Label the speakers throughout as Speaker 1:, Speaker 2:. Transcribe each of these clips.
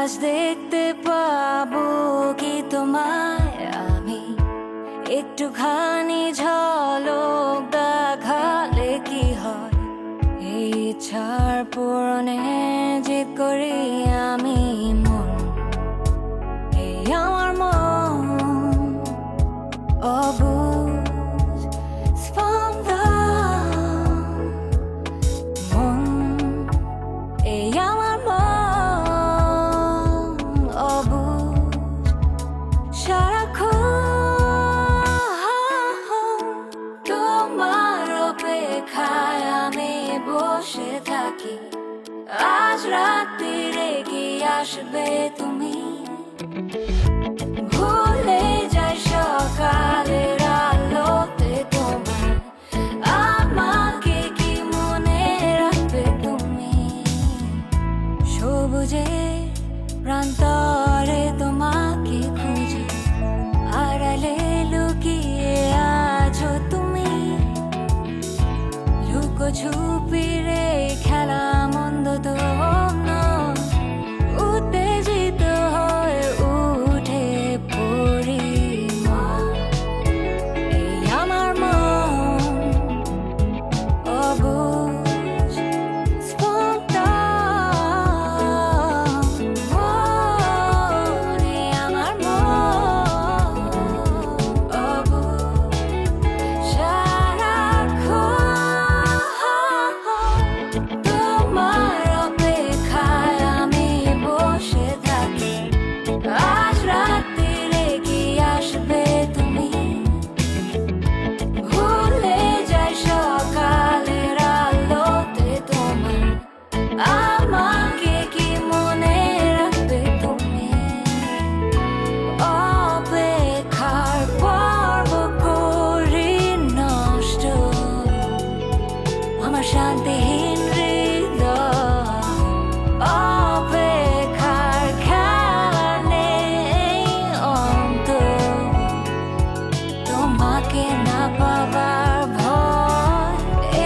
Speaker 1: আজ দেখতে পাবো কি তোমায় আমি, একটুখানি ঝলক দেখালে কি হয়। এই ইচ্ছার পূরণে জিদ করি আমি মন, এই আমার মন অবুঝ স্পন্দন। মন, এই আমার মন অবুঝ সারাক্ষণ তোমার অপেক্ষায় আমি বসে থাকি। আজ রাত্রিরে কি আসবে তুমি, ভুলে যাই সকালের আলোতে তোমার। আমাকে কি মনে রাখবে তুমি, সবুজে প্রান্তরে তোমাকে খুঁজি। আড়ালে লুকিয়ে আছো তুমি, লুকোছুপিরে খেলা মন্দ তো নয়। উত্তেজিত হয়ে উঠে পড়ি মন, এই আমার মন অবুঝ স্পন্দন। মন, এই আমার মন অবুঝ সারাক্ষণ তোমার অপেক্ষায় আমি বসে থাকি। আজ রাত্রিরে কি আসবে তুমি, ভুলে যাই সকালের আলোতে তোমার। আমাকে কি মনে রাখবে তুমি, অপেক্ষার পর্ব করি নষ্ট আমার শান্তিহীন হৃদয়। অপেক্ষার খেলা নেই অন্ত, তোমাকে না পাবার ভয়।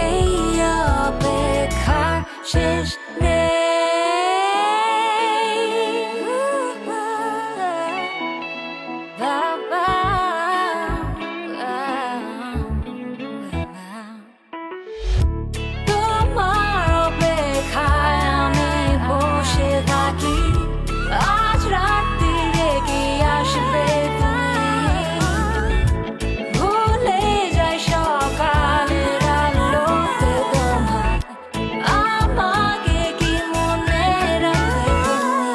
Speaker 1: এই অপেক্ষার শেষ নেই। বাবা, তোমার অপেক্ষায় আমি বসে থাকি। আজ রাত্রিরে কি আসবে তুমি, ভুলে যাই সকালের আলোতে তোমার। আমাকে কি মনে রাখবে তুমি।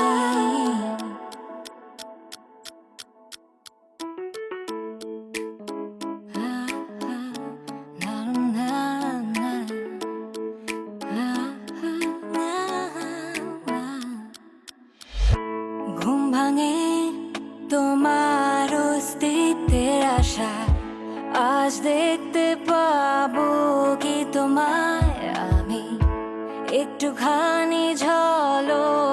Speaker 1: ঘুম ভাঙে তোমার অস্তিত্বের আশা, আজ দেখতে পাবো কি তোমায় আমি, একটুখানি ঝলক